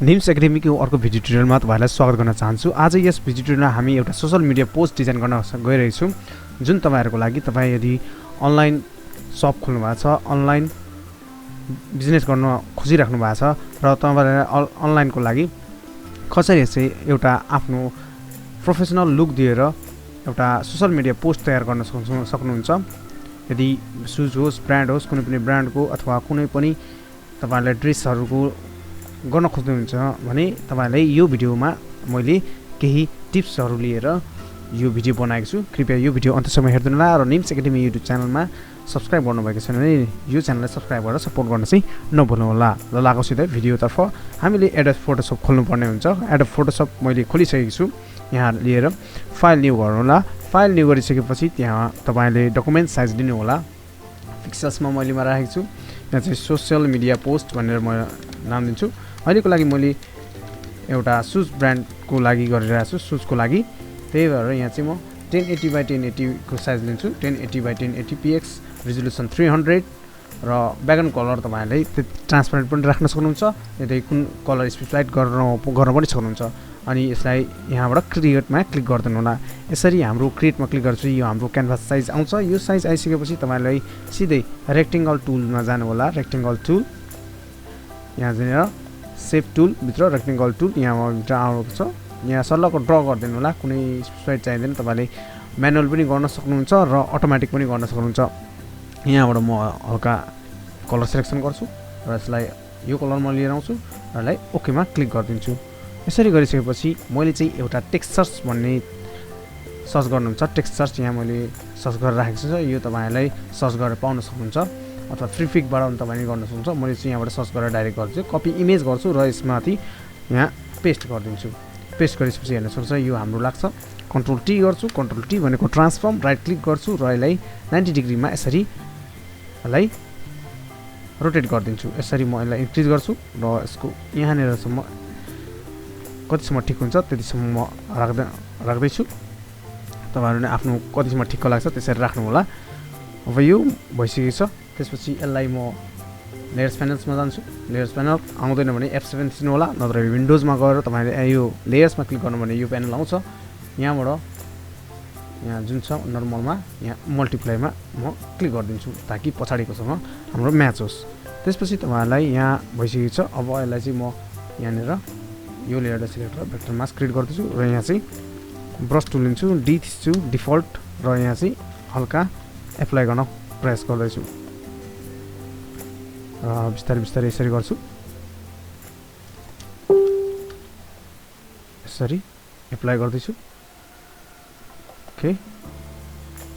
निम्स एकाडेमीको अर्को भिडियो ट्युटोरियलमा तपाईहरुलाई स्वागत गर्न चाहन्छु। आज यस भिडियो ट्युटोरियलमा हामी एउटा सोशल मिडिया पोस्ट डिजाइन गर्न गइरहेछौं, जुन तपाईहरुको लागि तपाई यदि अनलाइन शप खोल्नु भएको छ, अनलाइन बिजनेस गर्न खोजिराख्नु भएको छ र तपाईहरुलाई अनलाइनको लागि कसरी चाहिँ एउटा आफ्नो प्रोफेसनल लुक दिएर एउटा सोशल मिडिया पोस्ट तयार गर्न सक्नुहुन्छ। यदि सुज होस्, ब्रान्ड होस्, कुनै पनि ब्रान्डको अथवा कुनै पनि तपाईहरुले ड्रेसहरुको गर्न खोज्नुहुन्छ भने तपाईहरुलाई यो भिडियोमा मैले केही टिप्सहरु लिएर यो भिडियो बनाएको छु। कृपया यो भिडियो अन्तसम्म हेर्नु होला र निम्स एकाडेमी युट्युब च्यानलमा सब्स्क्राइब गर्नुभएको छैन भने यो च्यानललाई सब्स्क्राइब गरेर सपोर्ट गर्न चाहिँ नभुल्नु होला। ल लागौ सिधै भिडियोतर्फ। हामीले एडोब फोटोशप खोल्नु पर्ने हुन्छ। एडोब फोटोशप मैले खोलिसकेको छु। यहाँ लिएर फाइल न्यू गर्नु होला। फाइल न्यू गरिसकेपछि त्यहाँ तपाईले डकुमेन्ट साइज दिनु होला। पिक्सल्समा मैले राखेको छु। यहाँ चाहिँ सोशल मिडिया पोस्ट भनेर म नाम दिन्छु। अहिलेको लागि मैले एउटा सुज ब्रान्डको लागि गरिरहेको छु, सुजको लागि। त्यही भएर यहाँ चाहिँ म 1080 by 1080 को साइज लिन्छु। 1080 by 1080 px, रिजोल्युसन 300 र ब्याकग्राउन्ड कलर तपाईहरुले ट्रान्सपेरेन्ट पनि राख्न सक्नुहुन्छ। यदि कुन कलर स्पेसिफाइड गर्न पनि सक्नुहुन्छ। अनि यसलाई यहाँबाट क्रिएटमा क्लिक गर्दिनु होला। यसरी हाम्रो क्रिएटमा क्लिक गर्छु यो हाम्रो क्यानभास साइज आउँछ। यो साइज आइसकेपछि तपाईहरुलाई सिधै रेक्टेंगल टुलमा जानु होला। रेक्टेंगल टुल यहाँ जानेर सेप टुल भित्र रेक्टेंगल टुल यहाँ भित्र आएको छ। यहाँ सल्लको ड्र गर्दिनु होला। कुनै स्पेसिफाइड चाहिँदैन। तपाईले म्यानुअल पनि गर्न सक्नुहुन्छ र अटोमेटिक पनि गर्न सक्नुहुन्छ। यहाँबाट म हल्का कलर सिलेक्सन गर्छु र यसलाई यो कलरमा लिएर आउँछु र यसलाई ओकेमा क्लिक गरिदिन्छु। यसरी गरिसकेपछि मैले चाहिँ एउटा टेक्स्ट सर्च भन्ने सर्च गर्नुहुन्छ। टेक्स्ट सर्च यहाँ मैले सर्च गरेर राखेको छु। यो तपाईहरुलाई सर्च गरेर पाउन सक्नुहुन्छ अथवा प्रिफिकबाट पनि तपाईले गर्न सक्नुहुन्छ। मैले चाहिँ यहाँबाट सर्च गरेर डाइरेक्ट गर्छु, कपी इमेज गर्छु र यसमाथि यहाँ पेस्ट गरिदिन्छु। पेस्ट गरिसकेपछि हेर्न सक्नुहुन्छ यो हाम्रो लाग्छ। कन्ट्रोल टी गर्छु। कन्ट्रोल टी भनेको ट्रान्सफर्म, राइट क्लिक गर्छु र यसलाई 90 डिग्रीमा यसरी यसलाई रोटेट गरिदिन्छु। यसरी म यसलाई इन्क्रिज गर्छु र यसको यहाँनिरसम्म कतिसम्म ठिक हुन्छ त्यतिसम्म म राख्दैछु। तपाईहरुले आफ्नो कतिसम्म ठिक लाग्छ त्यसरी राख्नु होला। अब यो भइसकेको छ। त्यसपछि यसलाई म लेयर्स प्यानल्समा जान्छु। लेयर्स प्यानल आउँदैन भने F7 थिच्नु होला, नत्र विन्डोजमा गएर तपाईले यो लेयर्समा क्लिक गर्नु भने यो प्यानल आउँछ। यहाँबाट यहाँ जुन छ नर्मलमा यहाँ मल्टिप्लाईमा म क्लिक गरिदिन्छु ताकि पछाडीकोसँग हाम्रो म्याच होस्। त्यसपछि तपाईहरुलाई यहाँ भइसकेको छ। अब यसलाई चाहिँ म यहाँनिर यो लेयरलाई सिलेक्ट गरेर भेक्टर मास्क क्रिएट गर्दैछु र यहाँ चाहिँ ब्रस टुल लिन्छु, डी थिच्छु डिफल्ट र यहाँ चाहिँ हल्का एप्लाई गर्न प्रयास गर्दैछु र बिस्तारै बिस्तारै यसरी गर्छु। यसरी एप्लाई गर्दैछु। ओके,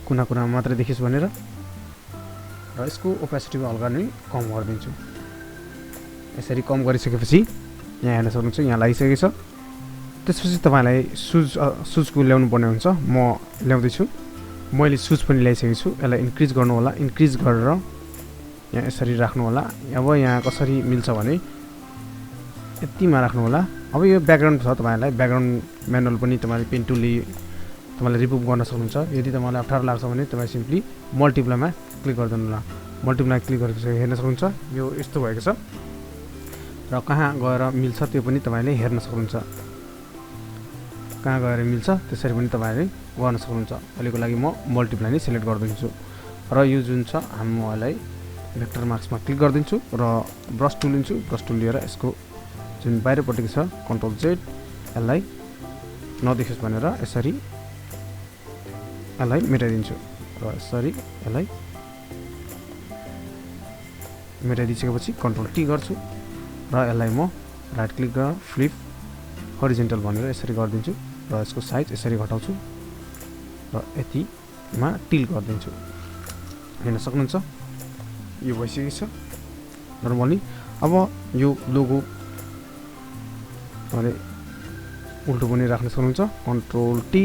कुना कुनामा मात्रै देखिस् भनेर र यसको ओपेसिटी हल्का नै कम गरिदिन्छु। यसरी कम गरिसकेपछि यहाँ हेर्न सक्नुहुन्छ यहाँ लागिसकेको छ। त्यसपछि तपाईलाई सुजको ल्याउनु पर्ने हुन्छ। म ल्याउँदैछु। मैले सुज पनि ल्याइसकेको छु। यसलाई इन्क्रिज गर्नु होला। इन्क्रिज गरेर यहाँ यसरी राख्नु होला। अब यहाँ कसरी मिल्छ भने यतिमा राख्नु होला। अब यो ब्याकग्राउन्ड छ तपाईहरुलाई ब्याकग्राउन्ड म्यानुअल पनि तपाईले पेन टुलले तपाईले रिमुभ गर्न सक्नुहुन्छ। यदि तपाईलाई अप्ठ्यारो लाग्छ भने तपाई सिम्पली मल्टिप्लाईमा क्लिक गरिदिनु होला। मल्टिप्लाई क्लिक गरेपछि हेर्न सक्नुहुन्छ यो यस्तो भएको छ र कहाँ गएर मिल्छ त्यो पनि तपाईले हेर्न सक्नुहुन्छ। कहाँ गएर मिल्छ त्यसरी पनि तपाईले गर्न सक्नुहुन्छ। अहिलेको लागि म मल्टिप्लाई नै सिलेक्ट गरिदिन्छु र यो जुन छ हामीलाई भेक्टर मार्क्समा क्लिक गरिदिन्छु र ब्रस टुल लिन्छु। ब्रस टुल लिएर यसको जुन बाहिरपट्टिको छ कन्ट्रोल जेड यसलाई नदेखोस् भनेर यसरी यसलाई मेटाइदिन्छु र यसरी यसलाई मेटाइदिसकेपछि कन्ट्रोल टी गर्छु र यसलाई म राइट क्लिक गरेर फ्लिप हरिजेन्टल भनेर यसरी गरिदिन्छु र यसको साइज यसरी घटाउँछु र यतिमा टिल गरिदिन्छु। हेर्न सक्नुहुन्छ यो भइसकेको छ नर्मली। अब यो लोगो अनि उल्टो पनि राख्न सक्नुहुन्छ। कन्ट्रोल टी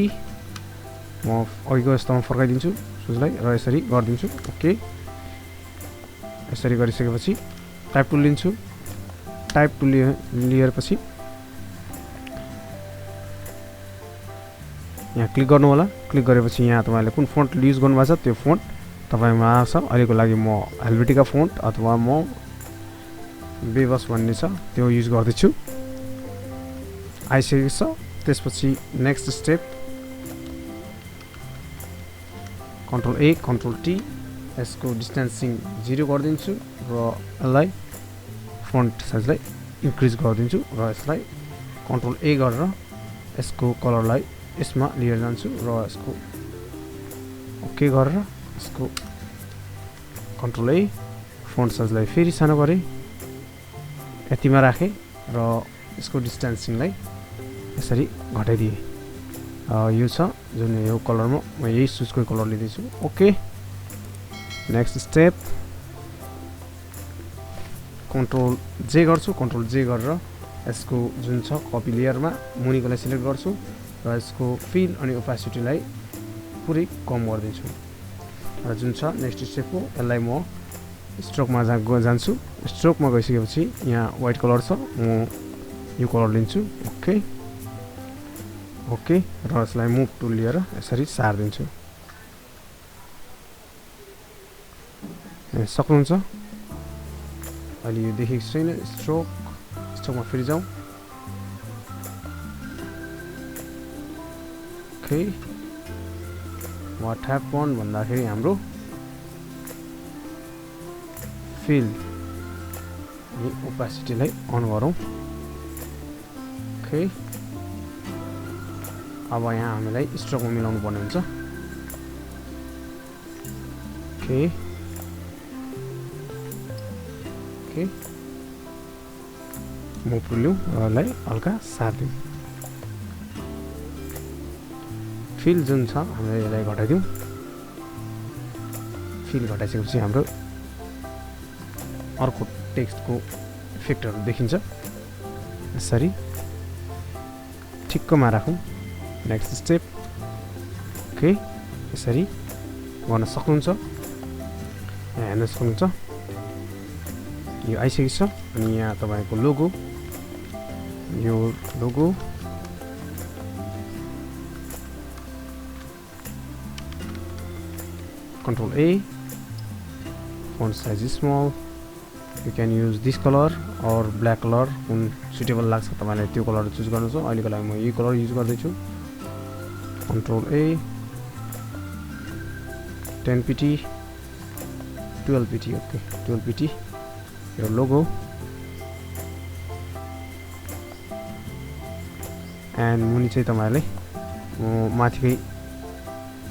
म अघिको यस्तोमा फर्काइदिन्छु सुजलाई र यसरी गरिदिन्छु। ओके, यसरी गरिसकेपछि टाइप टुल लिन्छु। टाइप टुल लिएर पछि यहाँ क्लिक गर्नु होला। क्लिक गरेपछि यहाँ तपाईले कुन फन्ट युज गर्नुभएको छ त्यो फन्ट तपाईमा आउँछ। अहिलेको लागि म हेल्भेटिका फन्ट अथवा म बेबस भन्ने छ त्यो युज गर्दैछु। आइसकेको छ। त्यसपछि नेक्स्ट स्टेप कन्ट्रोल ए कन्ट्रोल टी यसको डिस्टेन्सिङ 0 गरिदिन्छु र यसलाई फन्ट साइजलाई इन्क्रिज गरिदिन्छु र यसलाई कन्ट्रोल ए गरेर यसको कलरलाई यसमा लिएर जान्छु र यसको ओके गरेर यसको कन्ट्रोल ए फन्ट साइजलाई फेरि सानो गरेँ यतिमा राखेँ र यसको डिस्टेन्सिङलाई यसरी घटाइदिएँ। यो छ जुन यो कलरमा म यही सुजको कलर लिँदैछु। ओके नेक्स्ट स्टेप कन्ट्रोल जे गर्छु कन्ट्रोल जे गरेर यसको जुन छ कपी लेयरमा मुनिकोलाई सिलेक्ट गर्छु र यसको फिल अनि ओपासिटीलाई पुरै कम गरिदिन्छु र जुन छ नेक्स्ट स्टेप हो यसलाई म स्ट्रोकमा जान्छु। स्ट्रोकमा गइसकेपछि यहाँ व्हाइट कलर छ म यो कलर लिन्छु। ओके ओके र यसलाई मुभ टुल लिएर यसरी सार्दिन्छु। सक्नुहुन्छ अहिले यो देखेको छैन स्ट्रोकमा फेरि जाउँ। ओके व्हाट ह्यापन भन्दाखेरि हाम्रो फिल अनि ओपासिटीलाई अन गरौँ। ओके अब यहाँ हामीलाई स्ट्रोकमा मिलाउनु पर्ने हुन्छ। ओके ओके मुभ लिउँ र यसलाई हल्का सार्दिउँ। फिल जुन छ हामीले यसलाई घटाइदिउँ। फिल घटाइसकेपछि हाम्रो अर्को टेक्स्टको इफेक्टहरू देखिन्छ। यसरी ठिक्कमा राखौँ। नेक्स्ट स्टेप ओके यसरी गर्न सक्नुहुन्छ। यहाँ हेर्न सक्नुहुन्छ यो आइसकेको छ अनि यहाँ तपाईँको लोगो यो logo Control A font size is small. You can use this color or black color कुन सुटेबल लाग्छ तपाईलाई त्यो कलर चुज गर्नु छ। अहिलेको लागि म यही कलर युज गर्दैछु। Control A 10 pt 12 pt okay 12 pt यो लोगो एन्ड मुनि चाहिँ तपाईहरुले म माथिकै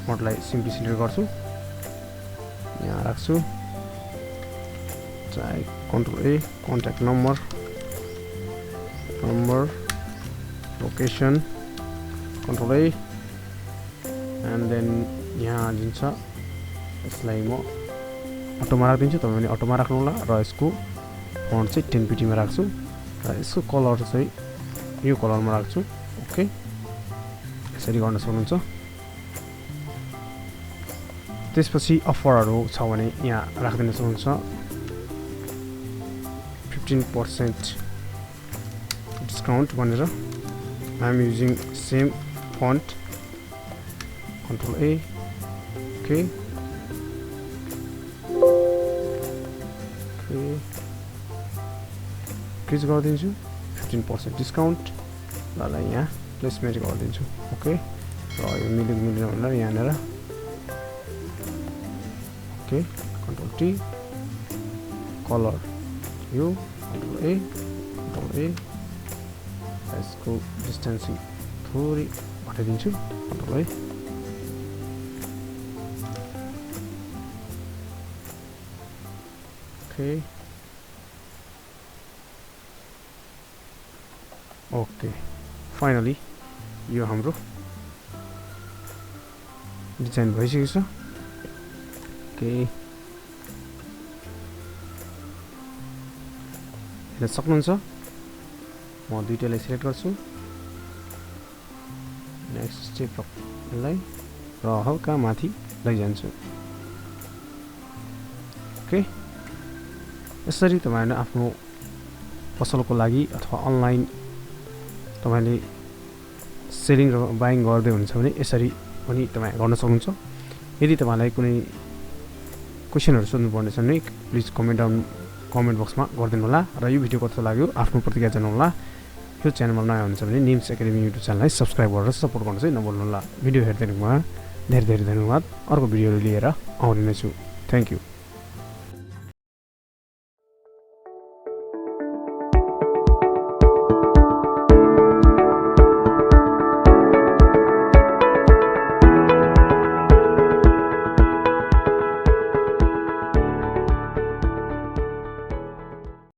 फन्टलाई सिम्पली सिलेक्ट गर्छु यहाँ राख्छु। Try Control A contact number location Control A and then यहाँ जुन छ यसलाई म अटोमा राख्दिन्छु। तपाईले अटोमा राख्नु होला र यसको फन्ट चाहिँ 10 pt मा राख्छु र यसको कलर चाहिँ यो कलरमा राख्छु। ओके यसरी गर्न सक्नुहुन्छ। त्यसपछि अफरहरु छ भने यहाँ राख्दिन सक्नुहुन्छ। 15% डिस्काउन्ट भनेर I am using same font Control A okay click गरिदिन्छु 15% डिस्काउन्ट ल यहाँ प्लेसमेन्ट गरिदिन्छु। ओके र यो मिल्दैन भनेर यहाँनेर ओके Control T कलर यो Control A यसको डिस्टेन्सिङ थोरै घटाइदिन्छु। Control A okay okay finally यो हाम्रो डिजाइन भइसकेको छ। ओके हेर्न सक्नुहुन्छ म दुईटैलाई सिलेक्ट गर्छु। नेक्स्ट स्टेपलाई र हल्का माथि लैजान्छु। ओके यसरी तपाईहरुले आफ्नो पसलको लागि अथवा अनलाइन तपाईले सेलिङ र बाइङ गर्दै हुनुहुन्छ भने यसरी पनि तपाई गर्न सक्नुहुन्छ। यदि तपाईलाई कुनै क्वेशनहरु सोध्नु पर्ने छ भने प्लिज कमेन्ट बक्समा गरिदिनु होला र यो भिडियो कस्तो लाग्यो आफ्नो प्रतिक्रिया जनाउनु होला। यो च्यानलमा नयाँ हुनुहुन्छ भने निम्स एकाडेमी युट्युब च्यानललाई सब्स्क्राइब गरेर सपोर्ट गर्नु चाहिँ नभुल्नु होला। भिडियो हेर्दैमा धेरै धेरै धन्यवाद। अर्को भिडियोहरू लिएर आउने नै छु। Thank you.